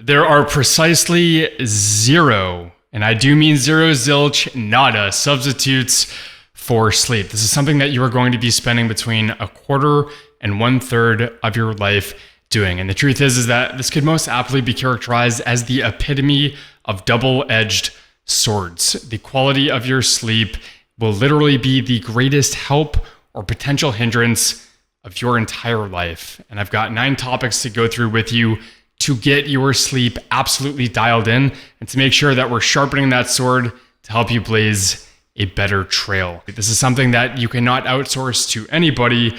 There are precisely zero, and I do mean zero, zilch, nada, substitutes for sleep. This is something that you are going to be spending between a quarter and 1/3 of your life doing. And the truth is that this could most aptly be characterized as the epitome of double-edged swords. The quality of your sleep will literally be the greatest help or potential hindrance of your entire life. And I've got 9 topics to go through with you to get your sleep absolutely dialed in and to make sure that we're sharpening that sword to help you blaze a better trail. This is something that you cannot outsource to anybody,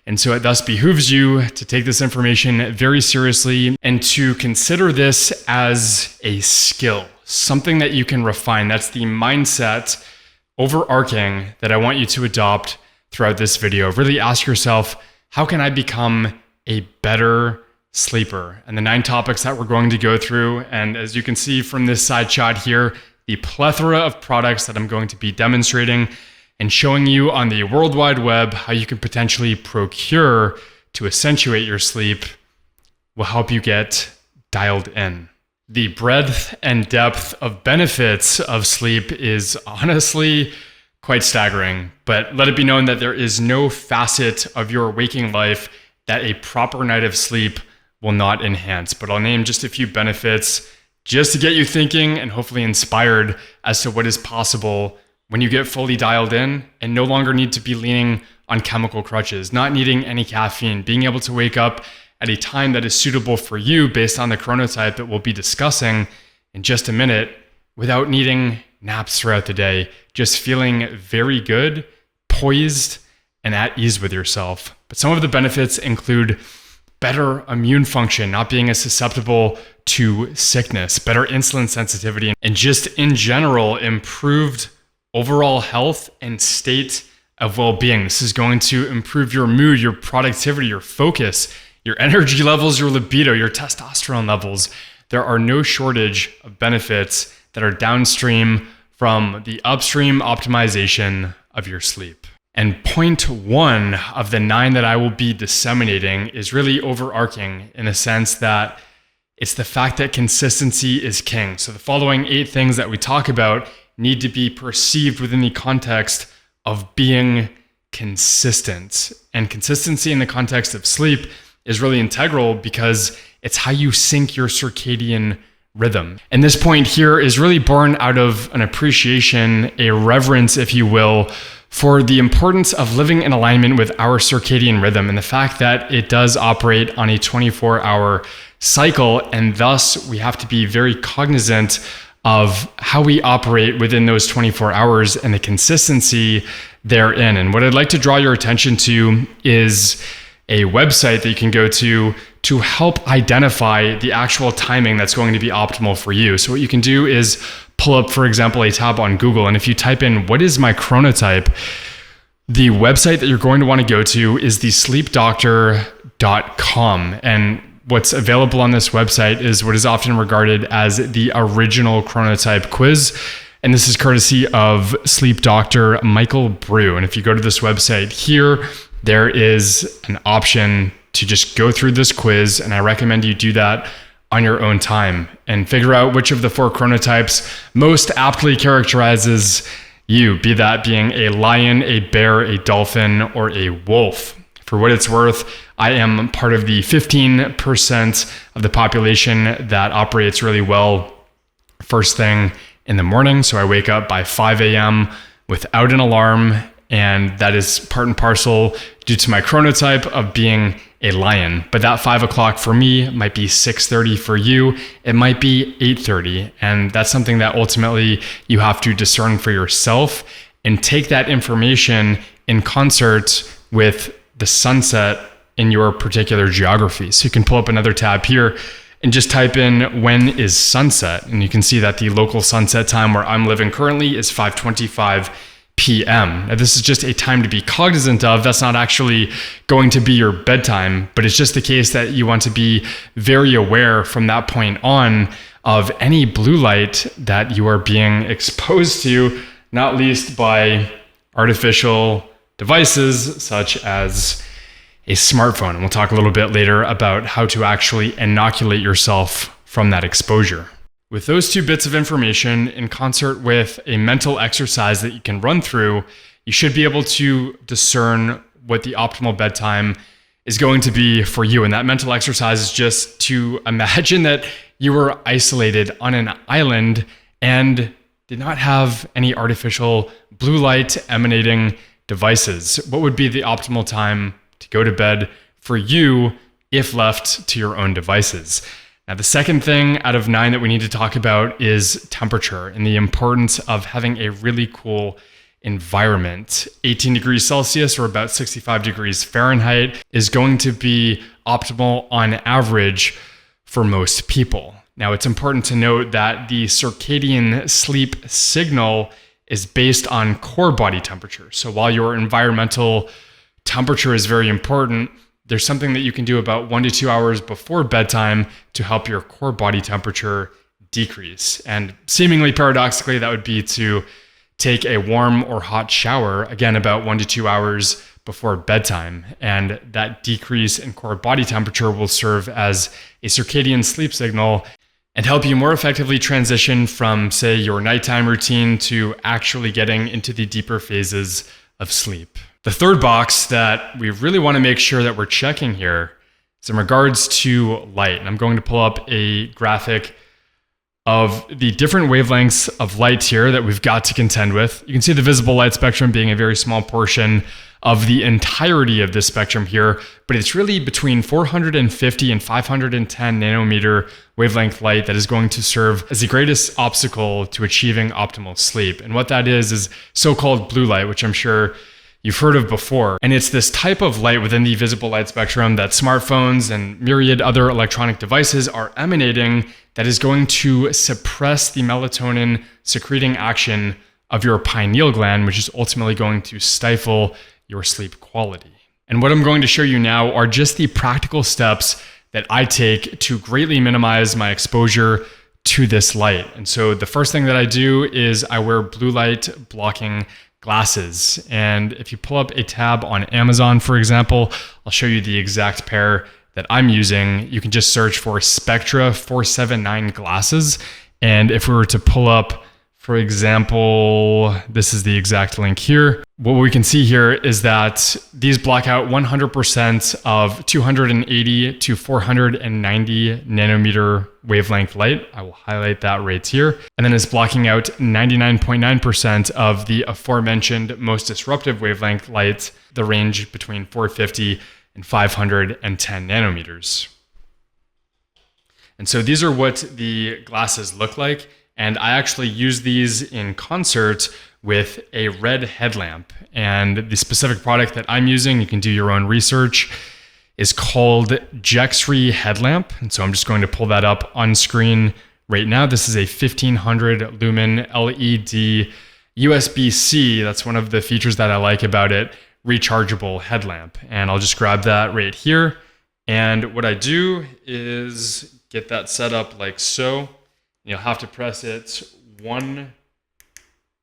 and so it thus behooves you to take this information very seriously and to consider this as a skill, something that you can refine. That's the mindset overarching that I want you to adopt throughout this video. Really ask yourself, how can I become a better sleeper? And the 9 topics that we're going to go through, and as you can see from this side shot here, the plethora of products that I'm going to be demonstrating and showing you on the World Wide Web how you can potentially procure to accentuate your sleep will help you get dialed in. The breadth and depth of benefits of sleep is honestly quite staggering, but let it be known that there is no facet of your waking life that a proper night of sleep will not enhance. But I'll name just a few benefits just to get you thinking and hopefully inspired as to what is possible when you get fully dialed in and no longer need to be leaning on chemical crutches, not needing any caffeine, being able to wake up at a time that is suitable for you based on the chronotype that we'll be discussing in just a minute, without needing naps throughout the day, just feeling very good, poised, and at ease with yourself. But some of the benefits include better immune function, not being as susceptible to sickness, better insulin sensitivity, and just in general, improved overall health and state of well-being. This is going to improve your mood, your productivity, your focus, your energy levels, your libido, your testosterone levels. There are no shortage of benefits that are downstream from the upstream optimization of your sleep. And point 1 of the 9 that I will be disseminating is really overarching in a sense that it's the fact that consistency is king. So the following 8 things that we talk about need to be perceived within the context of being consistent. And consistency in the context of sleep is really integral because it's how you sync your circadian rhythm. And this point here is really born out of an appreciation, a reverence, if you will, for the importance of living in alignment with our circadian rhythm and the fact that it does operate on a 24-hour cycle, and thus we have to be very cognizant of how we operate within those 24 hours and the consistency therein. And what I'd like to draw your attention to is a website that you can go to help identify the actual timing that's going to be optimal for you. So what you can do is pull up, for example, a tab on Google, and if you type in, what is my chronotype? The website that you're going to want to go to is the sleepdoctor.com. And what's available on this website is what is often regarded as the original chronotype quiz. And this is courtesy of sleep doctor Michael Brew. And if you go to this website here, there is an option to just go through this quiz. And I recommend you do that on your own time and figure out which of the 4 chronotypes most aptly characterizes you, be that being a lion, a bear, a dolphin, or a wolf. For what it's worth, I am part of the 15% of the population that operates really well first thing in the morning. So I wake up by 5 a.m. without an alarm, and that is part and parcel due to my chronotype of being a lion. But that 5 o'clock for me might be 6:30 for you. It might be 8:30. And that's something that ultimately you have to discern for yourself and take that information in concert with the sunset in your particular geography. So you can pull up another tab here and just type in when is sunset. And you can see that the local sunset time where I'm living currently is 5:25 p.m. Now, this is just a time to be cognizant of. That's not actually going to be your bedtime, but it's just the case that you want to be very aware from that point on of any blue light that you are being exposed to, not least by artificial devices such as a smartphone. And we'll talk a little bit later about how to actually inoculate yourself from that exposure. With those two bits of information in concert with a mental exercise that you can run through, you should be able to discern what the optimal bedtime is going to be for you. And that mental exercise is just to imagine that you were isolated on an island and did not have any artificial blue light emanating devices. What would be the optimal time to go to bed for you if left to your own devices? Now, the second thing out of 9 that we need to talk about is temperature and the importance of having a really cool environment. 18 degrees Celsius or about 65 degrees Fahrenheit is going to be optimal on average for most people. Now, it's important to note that the circadian sleep signal is based on core body temperature. So while your environmental temperature is very important, there's something that you can do about 1 to 2 hours before bedtime to help your core body temperature decrease. And seemingly paradoxically, that would be to take a warm or hot shower, again, about 1 to 2 hours before bedtime. And that decrease in core body temperature will serve as a circadian sleep signal and help you more effectively transition from, say, your nighttime routine to actually getting into the deeper phases of sleep. The third box that we really want to make sure that we're checking here is in regards to light. And I'm going to pull up a graphic of the different wavelengths of light here that we've got to contend with. You can see the visible light spectrum being a very small portion of the entirety of this spectrum here, but it's really between 450 and 510 nanometer wavelength light that is going to serve as the greatest obstacle to achieving optimal sleep. And what that is so-called blue light, which I'm sure you've heard of before. And it's this type of light within the visible light spectrum that smartphones and myriad other electronic devices are emanating that is going to suppress the melatonin secreting action of your pineal gland, which is ultimately going to stifle your sleep quality. And what I'm going to show you now are just the practical steps that I take to greatly minimize my exposure to this light. And so the first thing that I do is I wear blue light blocking glasses. And if you pull up a tab on Amazon, for example, I'll show you the exact pair that I'm using. You can just search for Spectra 479 glasses. And if we were to pull up, for example, this is the exact link here. What we can see here is that these block out 100% of 280 to 490 nanometer wavelength light. I will highlight that right here. And then it's blocking out 99.9% of the aforementioned most disruptive wavelength light, the range between 450 and 510 nanometers. And so these are what the glasses look like. And I actually use these in concert with a red headlamp. And the specific product that I'm using, you can do your own research, is called Jexri headlamp. And so I'm just going to pull that up on screen right now. This is a 1500 lumen LED USB-C. That's one of the features that I like about it, rechargeable headlamp. And I'll just grab that right here. And what I do is get that set up like so. You'll have to press it 1,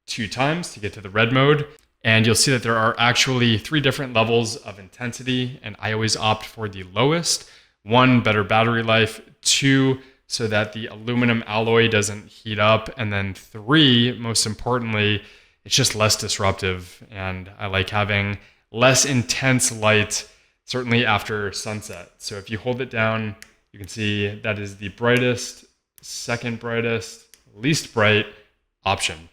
2 times to get to the red mode. And you'll see that there are actually 3 different levels of intensity. And I always opt for the lowest. 1, better battery life. 2, so that the aluminum alloy doesn't heat up. And then 3, most importantly, it's just less disruptive. And I like having less intense light, certainly after sunset. So if you hold it down, you can see that is the brightest, second brightest, least bright option.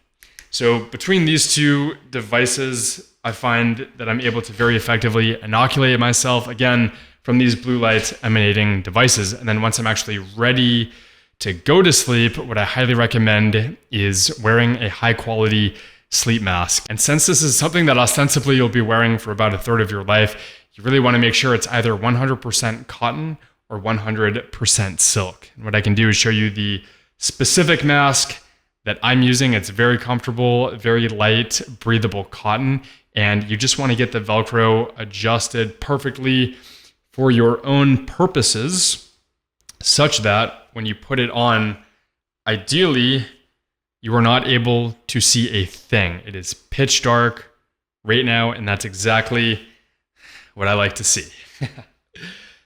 So between these two devices, I find that I'm able to very effectively inoculate myself, again, from these blue light emanating devices. And then once I'm actually ready to go to sleep, what I highly recommend is wearing a high quality sleep mask. And since this is something that ostensibly you'll be wearing for about a third of your life, you really want to make sure it's either 100% cotton or 100% silk. And what I can do is show you the specific mask that I'm using. It's very comfortable, very light, breathable cotton. And you just want to get the Velcro adjusted perfectly for your own purposes, such that when you put it on, ideally, you are not able to see a thing. It is pitch dark right now, and that's exactly what I like to see.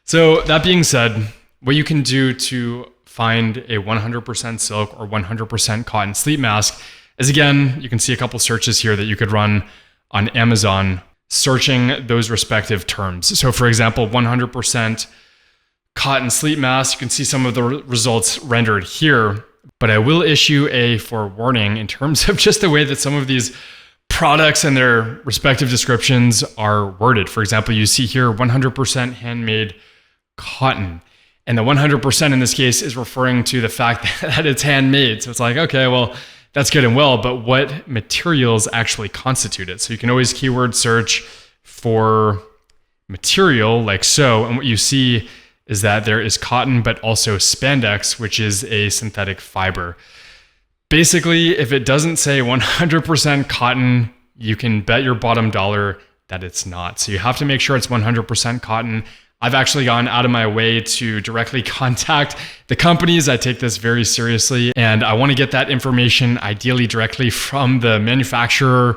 So that being said, what you can do to find a 100% silk or 100% cotton sleep mask is, again, you can see a couple searches here that you could run on Amazon searching those respective terms. So for example, 100% cotton sleep mask, you can see some of the results rendered here, but I will issue a forewarning in terms of just the way that some of these products and their respective descriptions are worded. For example, you see here 100% handmade cotton. And the 100% in this case is referring to the fact that it's handmade. So it's like, okay, well, that's good and well, but what materials actually constitute it? So you can always keyword search for material like so. And what you see is that there is cotton, but also spandex, which is a synthetic fiber. Basically, if it doesn't say 100% cotton, you can bet your bottom dollar that it's not. So you have to make sure it's 100% cotton. I've actually gone out of my way to directly contact the companies. I take this very seriously, and I want to get that information ideally directly from the manufacturer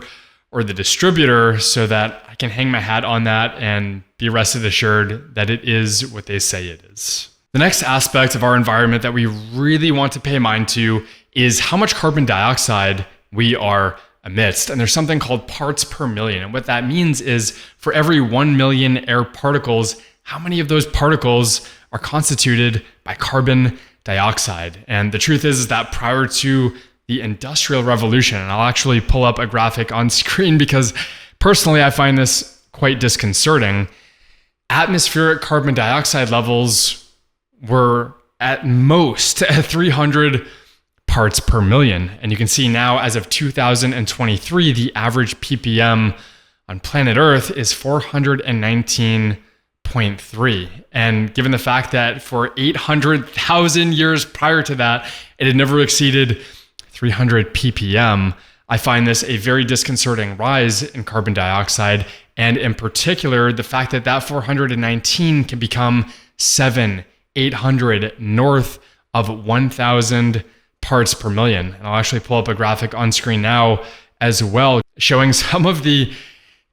or the distributor so that I can hang my hat on that and be rested assured that it is what they say it is. The next aspect of our environment that we really want to pay mind to is how much carbon dioxide we are amidst. And there's something called parts per million. And what that means is for every 1 million air particles, how many of those particles are constituted by carbon dioxide? And the truth is that prior to the Industrial Revolution, and I'll actually pull up a graphic on screen because personally I find this quite disconcerting, atmospheric carbon dioxide levels were at most 300 parts per million. And you can see now as of 2023, the average ppm on planet Earth is 419.3. And given the fact that for 800,000 years prior to that, it had never exceeded 300 ppm, I find this a very disconcerting rise in carbon dioxide. And in particular, the fact that that 419 can become 700, 800, north of 1,000 parts per million. And I'll actually pull up a graphic on screen now as well, showing some of the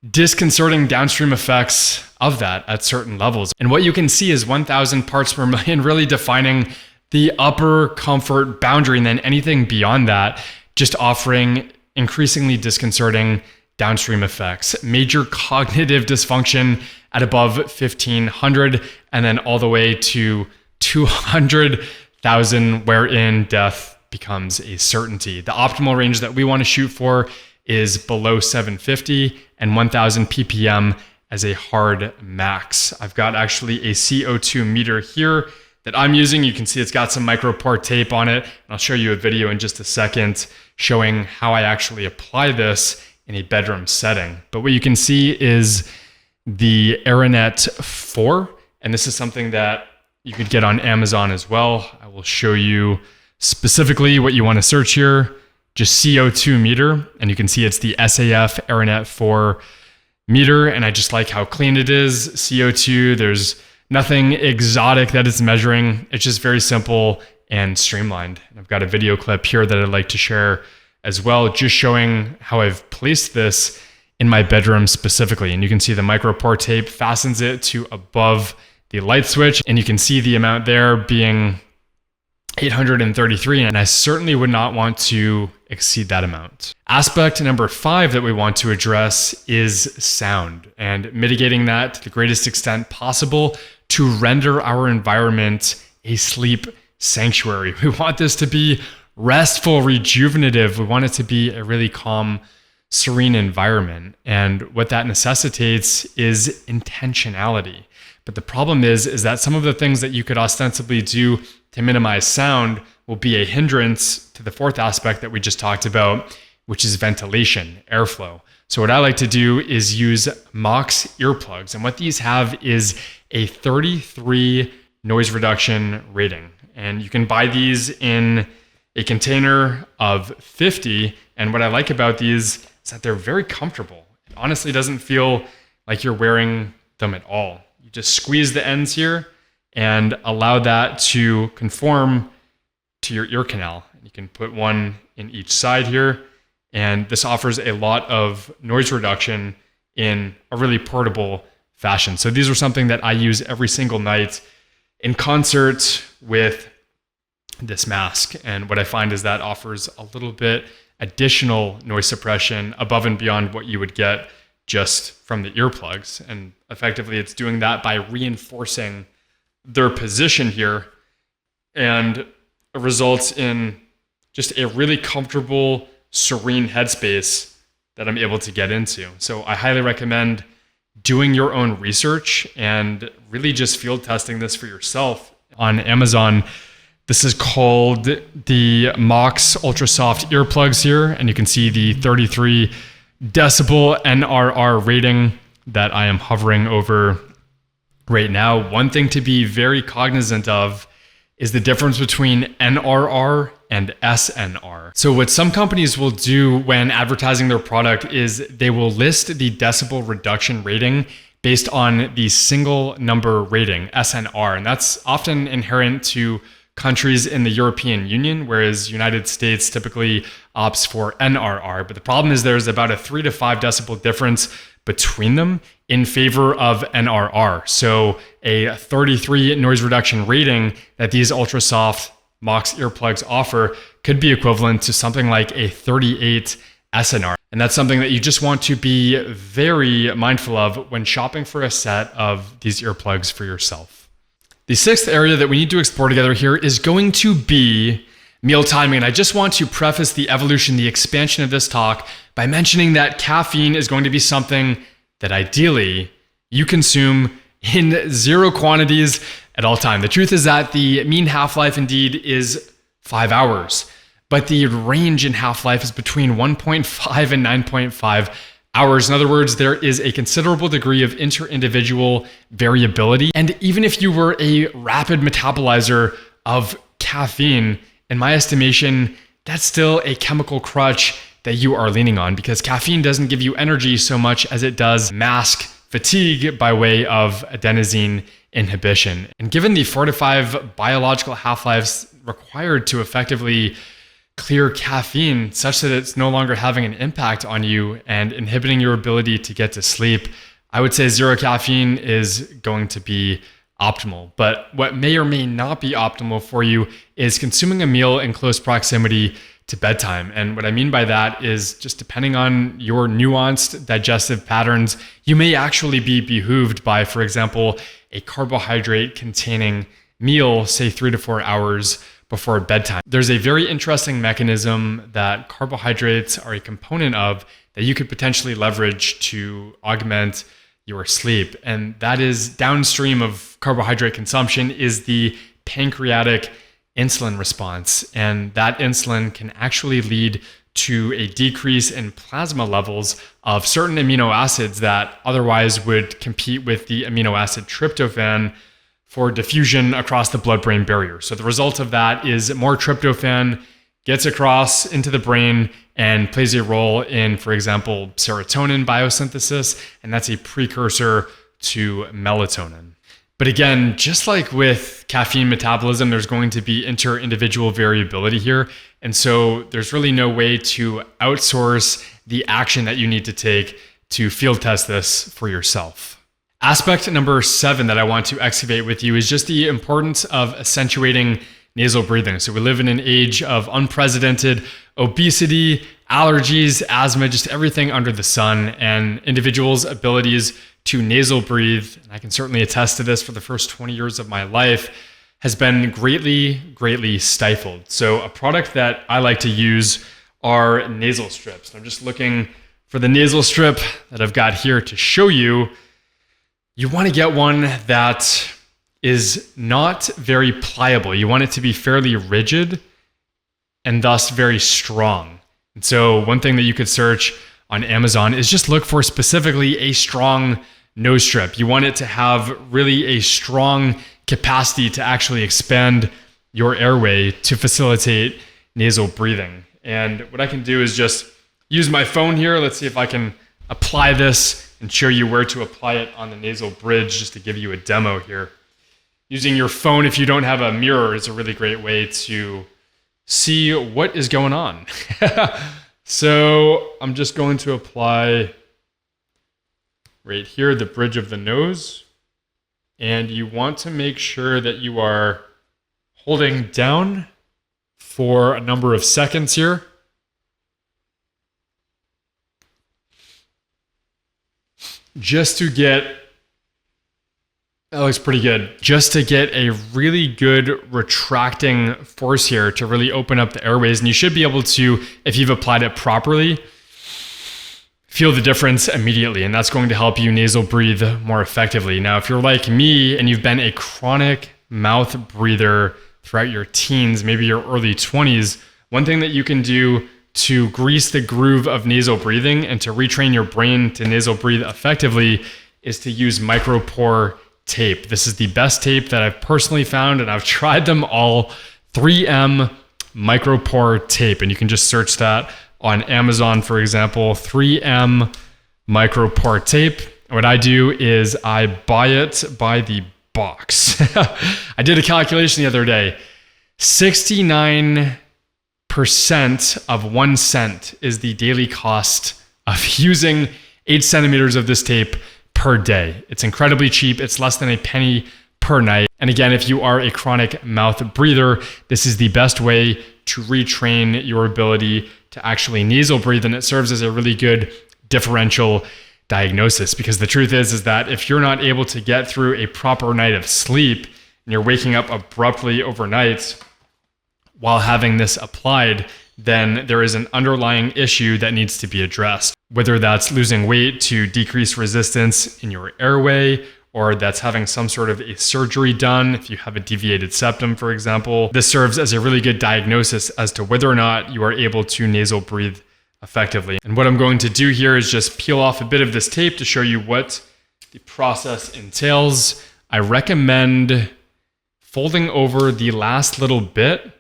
disconcerting downstream effects of that at certain levels. And what you can see is 1,000 parts per million really defining the upper comfort boundary, and then anything beyond that just offering increasingly disconcerting downstream effects. Major cognitive dysfunction at above 1,500, and then all the way to 200,000, wherein death becomes a certainty. The optimal range that we want to shoot for is below 750 and 1,000 ppm as a hard max. I've got actually a CO2 meter here that I'm using. You can see it's got some micropore tape on it. And I'll show you a video in just a second showing how I actually apply this in a bedroom setting. But what you can see is the Aeronet 4, and this is something that you could get on Amazon as well. I will show you specifically what you want to search here, just CO2 meter, and you can see it's the SAF Aeronet 4 meter, and I just like how clean it is. CO2, there's nothing exotic that it's measuring. It's just very simple and streamlined. And I've got a video clip here that I'd like to share as well, just showing how I've placed this in my bedroom specifically. And you can see the micropore tape fastens it to above the light switch, and you can see the amount there being 833, and I certainly would not want to exceed that amount. Aspect number 5 that we want to address is sound, and mitigating that to the greatest extent possible to render our environment a sleep sanctuary. We want this to be restful, rejuvenative. We want it to be a really calm, serene environment. And what that necessitates is intentionality. But the problem is that some of the things that you could ostensibly do to minimize sound will be a hindrance to the fourth aspect that we just talked about, which is ventilation, airflow. So what I like to do is use Mox earplugs. And what these have is a 33 noise reduction rating. And you can buy these in a container of 50. And what I like about these is that they're very comfortable. It honestly doesn't feel like you're wearing them at all. You just squeeze the ends here and allow that to conform to your ear canal. You can put one in each side here, and this offers a lot of noise reduction in a really portable fashion. So these are something that I use every single night in concert with this mask. And what I find is that offers a little bit additional noise suppression above and beyond what you would get just from the earplugs. And effectively, it's doing that by reinforcing their position here, and it results in just a really comfortable, serene headspace that I'm able to get into. So I highly recommend doing your own research and really just field testing this for yourself. On Amazon, this is called the Mox Ultra Soft earplugs here, and you can see the 33 decibel NRR rating that I am hovering over right now. One thing to be very cognizant of is the difference between NRR and SNR. So what some companies will do when advertising their product is they will list the decibel reduction rating based on the single number rating, SNR. And that's often inherent to countries in the European Union, whereas United States typically opts for NRR. But the problem is there's about a 3 to 5 decibel difference between them in favor of NRR. So a 33 noise reduction rating that these ultra soft Mox earplugs offer could be equivalent to something like a 38 SNR. And that's something that you just want to be very mindful of when shopping for a set of these earplugs for yourself. The sixth area that we need to explore together here is going to be meal timing. And I just want to preface the evolution, the expansion of this talk by mentioning that caffeine is going to be something that ideally you consume in zero quantities at all time. The truth is that the mean half-life indeed is 5 hours, but the range in half-life is between 1.5 and 9.5 hours. In other words, there is a considerable degree of inter-individual variability. And even if you were a rapid metabolizer of caffeine, in my estimation, that's still a chemical crutch that you are leaning on, because caffeine doesn't give you energy so much as it does mask fatigue by way of adenosine inhibition. And given the 4 to 5 biological half-lives required to effectively clear caffeine such that it's no longer having an impact on you and inhibiting your ability to get to sleep, I would say zero caffeine is going to be optimal. But what may or may not be optimal for you is consuming a meal in close proximity to bedtime. And what I mean by that is just depending on your nuanced digestive patterns, you may actually be behooved by, for example, a carbohydrate containing meal, say 3 to 4 hours before bedtime. There's a very interesting mechanism that carbohydrates are a component of that you could potentially leverage to augment your sleep. And that is downstream of carbohydrate consumption is the pancreatic insulin response. And that insulin can actually lead to a decrease in plasma levels of certain amino acids that otherwise would compete with the amino acid tryptophan for diffusion across the blood-brain barrier. So the result of that is more tryptophan gets across into the brain and plays a role in, for example, serotonin biosynthesis, and that's a precursor to melatonin. But again, just like with caffeine metabolism, there's going to be inter-individual variability here. And so there's really no way to outsource the action that you need to take to field test this for yourself. Aspect number 7 that I want to excavate with you is just the importance of accentuating nasal breathing. So we live in an age of unprecedented obesity, allergies, asthma, just everything under the sun, and individuals' abilities to nasal breathe, and I can certainly attest to this for the first 20 years of my life, has been greatly stifled. So a product that I like to use are nasal strips. I'm just looking for the nasal strip that I've got here to show you. You want to get one that is not very pliable. You want it to be fairly rigid and thus very strong. And so one thing that you could search on Amazon is just look for specifically a strong nose strip. You want it to have really a strong capacity to actually expand your airway to facilitate nasal breathing. And what I can do is just use my phone here. Let's see if I can apply this and show you where to apply it on the nasal bridge, just to give you a demo here. Using your phone, if you don't have a mirror, is a really great way to see what is going on. So I'm just going to apply right here, the bridge of the nose. And you want to make sure that you are holding down for a number of seconds here. Just to get, that looks pretty good. Just to get a really good retracting force here to really open up the airways. And you should be able to, if you've applied it properly, feel the difference immediately. And that's going to help you nasal breathe more effectively. Now, if you're like me and you've been a chronic mouth breather throughout your teens, maybe your early 20s, one thing that you can do to grease the groove of nasal breathing and to retrain your brain to nasal breathe effectively is to use micropore tape. This is the best tape that I've personally found, and I've tried them all. 3M micropore tape, and you can just search that on Amazon, for example. 3M micropore tape. What I do is I buy it by the box. I did a calculation the other day. 69% of 1 cent is the daily cost of using 8 centimeters of this tape per day. It's incredibly cheap. It's less than a penny per night. And again, if you are a chronic mouth breather, this is the best way to retrain your ability to actually nasal breathe. And it serves as a really good differential diagnosis, because the truth is that if you're not able to get through a proper night of sleep and you're waking up abruptly overnight while having this applied, then there is an underlying issue that needs to be addressed. Whether that's losing weight to decrease resistance in your airway, or that's having some sort of a surgery done, if you have a deviated septum, for example. This serves as a really good diagnosis as to whether or not you are able to nasal breathe effectively. And what I'm going to do here is just peel off a bit of this tape to show you what the process entails. I recommend folding over the last little bit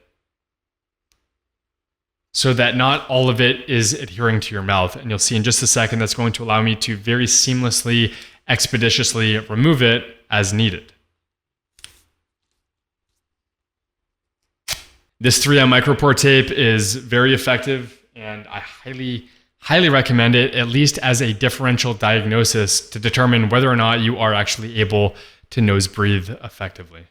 so that not all of it is adhering to your mouth. And you'll see in just a second that's going to allow me to very seamlessly, expeditiously remove it as needed. This 3M micropore tape is very effective, and I highly recommend it, at least as a differential diagnosis to determine whether or not you are actually able to nose breathe effectively.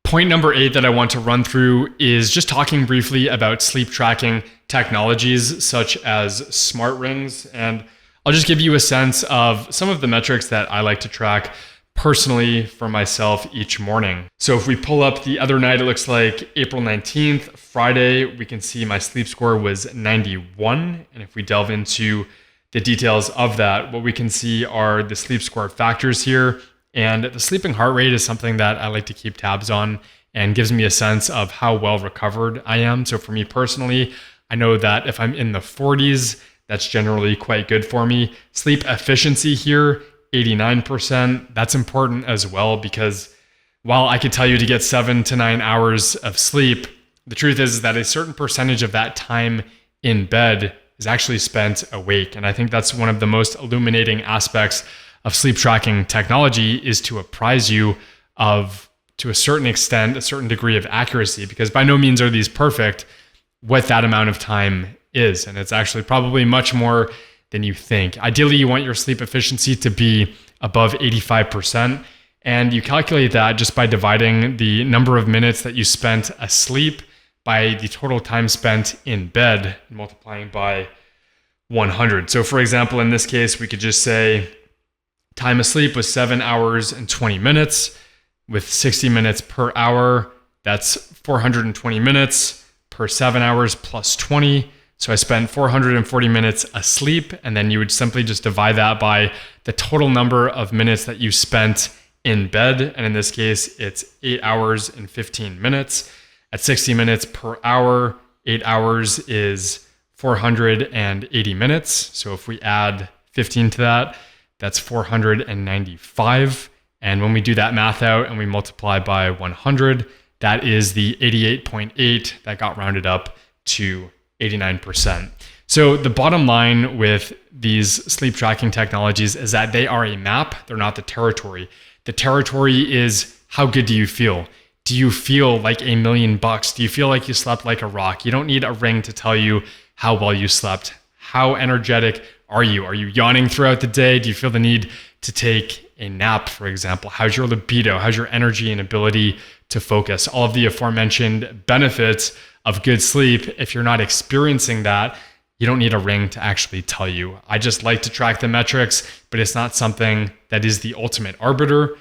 Point number 8 that I want to run through is just talking briefly about sleep tracking technologies such as smart rings. And I'll just give you a sense of some of the metrics that I like to track personally for myself each morning. So if we pull up the other night, it looks like April 19th, Friday, we can see my sleep score was 91. And if we delve into the details of that, what we can see are the sleep score factors here. And the sleeping heart rate is something that I like to keep tabs on and gives me a sense of how well recovered I am. So for me personally, I know that if I'm in the 40s, that's generally quite good for me. Sleep efficiency here, 89%. That's important as well, because while I could tell you to get 7 to 9 hours of sleep, the truth is that a certain percentage of that time in bed is actually spent awake. And I think that's one of the most illuminating aspects of sleep tracking technology, is to apprise you of, to a certain extent, a certain degree of accuracy, because by no means are these perfect, what that amount of time is. And it's actually probably much more than you think. Ideally, you want your sleep efficiency to be above 85%. And you calculate that just by dividing the number of minutes that you spent asleep by the total time spent in bed and multiplying by 100. So for example, in this case, we could just say time asleep was 7 hours and 20 minutes with 60 minutes per hour. That's 420 minutes per 7 hours plus 20. So I spent 440 minutes asleep, and then you would simply just divide that by the total number of minutes that you spent in bed. And in this case, it's 8 hours and 15 minutes. At 60 minutes per hour, 8 hours is 480 minutes. So if we add 15 to that, that's 495. And when we do that math out and we multiply by 100, that is the 88.8 that got rounded up to 89%. So the bottom line with these sleep tracking technologies is that they are a map. They're not the territory. The territory is, how good do you feel? Do you feel like $1 million? Do you feel like you slept like a rock? You don't need a ring to tell you how well you slept. How energetic are you? Are you yawning throughout the day? Do you feel the need to take a nap, for example? How's your libido? How's your energy and ability to focus? All of the aforementioned benefits of good sleep, if you're not experiencing that, you don't need a ring to actually tell you. I just like to track the metrics, but it's not something that is the ultimate arbiter.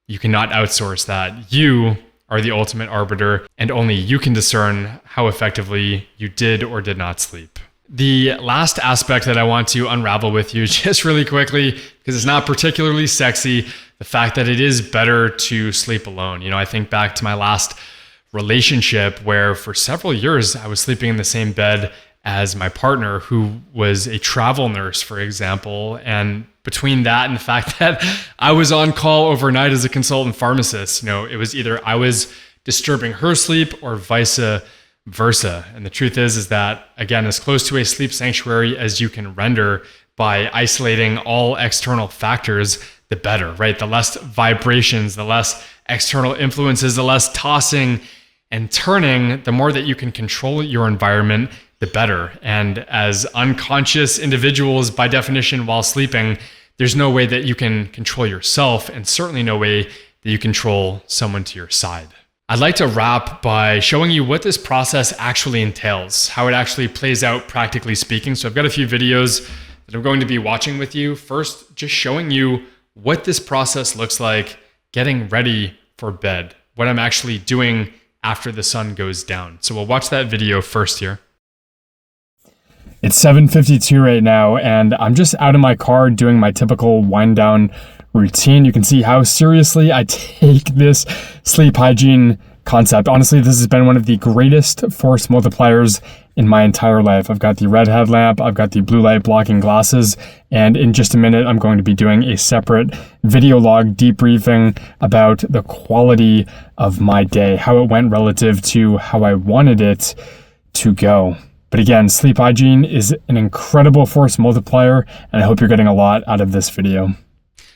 You cannot outsource that. You are the ultimate arbiter, and only you can discern how effectively you did or did not sleep. The last aspect that I want to unravel with you just really quickly, because it's not particularly sexy, the fact that it is better to sleep alone. I think back to my last relationship where for several years I was sleeping in the same bed as my partner, who was a travel nurse, for example. And between that and the fact that I was on call overnight as a consultant pharmacist, it was either I was disturbing her sleep or vice versa. And the truth is that, again, as close to a sleep sanctuary as you can render by isolating all external factors, the better, right? The less vibrations, the less external influences, the less tossing and turning, the more that you can control your environment, the better. And as unconscious individuals, by definition, while sleeping, there's no way that you can control yourself, and certainly no way that you control someone to your side. I'd like to wrap by showing you what this process actually entails, how it actually plays out practically speaking. So I've got a few videos that I'm going to be watching with you. First, just showing you what this process looks like getting ready for bed, what I'm actually doing after the sun goes down. So we'll watch that video first here. It's 7:52 right now, and I'm just out of my car doing my typical wind down routine. You can see how seriously I take this sleep hygiene concept. Honestly, this has been one of the greatest force multipliers in my entire life. I've got the red headlamp, I've got the blue light blocking glasses, and in just a minute, I'm going to be doing a separate video log debriefing about the quality of my day, how it went relative to how I wanted it to go. But again, sleep hygiene is an incredible force multiplier, and I hope you're getting a lot out of this video.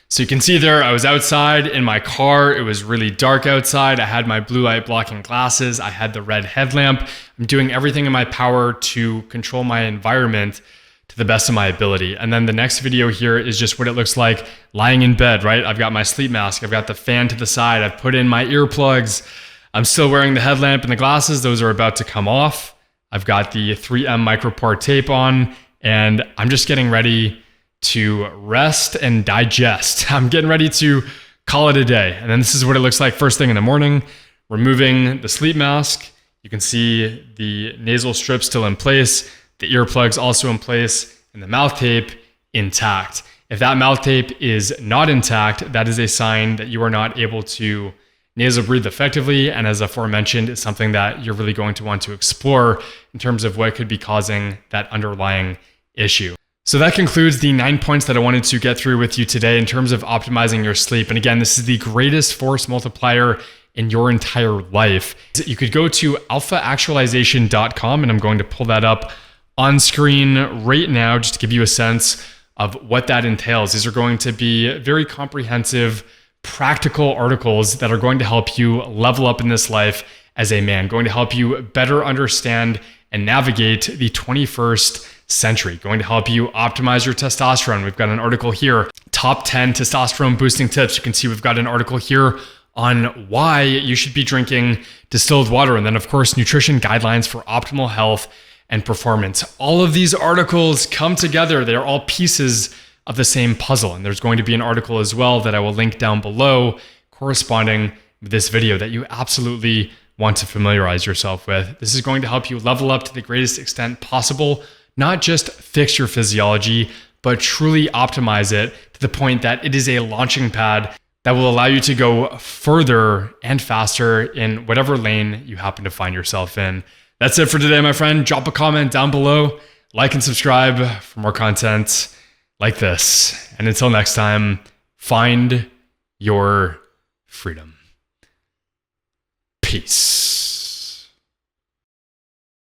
So you can see there, I was outside in my car. It was really dark outside. I had my blue light blocking glasses. I had the red headlamp. I'm doing everything in my power to control my environment to the best of my ability. And then the next video here is just what it looks like lying in bed, right? I've got my sleep mask. I've got the fan to the side. I've put in my earplugs. I'm still wearing the headlamp and the glasses. Those are about to come off. I've got the 3M micropore tape on, and I'm just getting ready to rest and digest. I'm getting ready to call it a day. And then this is what it looks like first thing in the morning. Removing the sleep mask. You can see the nasal strip still in place, the earplugs also in place, and the mouth tape intact. If that mouth tape is not intact, that is a sign that you are not able to nasal breathe effectively. And as aforementioned, it's something that you're really going to want to explore in terms of what could be causing that underlying issue. So that concludes the 9 points that I wanted to get through with you today in terms of optimizing your sleep. And again, this is the greatest force multiplier in your entire life. You could go to alphaactualization.com, and I'm going to pull that up on screen right now just to give you a sense of what that entails. These are going to be very comprehensive, practical articles that are going to help you level up in this life as a man, going to help you better understand and navigate the 21st century, going to help you optimize your testosterone. We've got an article here, top 10 testosterone boosting tips. You can see we've got an article here on why you should be drinking distilled water. And then of course, nutrition guidelines for optimal health and performance. All of these articles come together. They're all pieces of the same puzzle. And there's going to be an article as well that I will link down below corresponding with this video that you absolutely want to familiarize yourself with. This is going to help you level up to the greatest extent possible, not just fix your physiology, but truly optimize it to the point that it is a launching pad that will allow you to go further and faster in whatever lane you happen to find yourself in. That's it for today, my friend. Drop a comment down below, like and subscribe for more content like this. And until next time, find your freedom. Peace.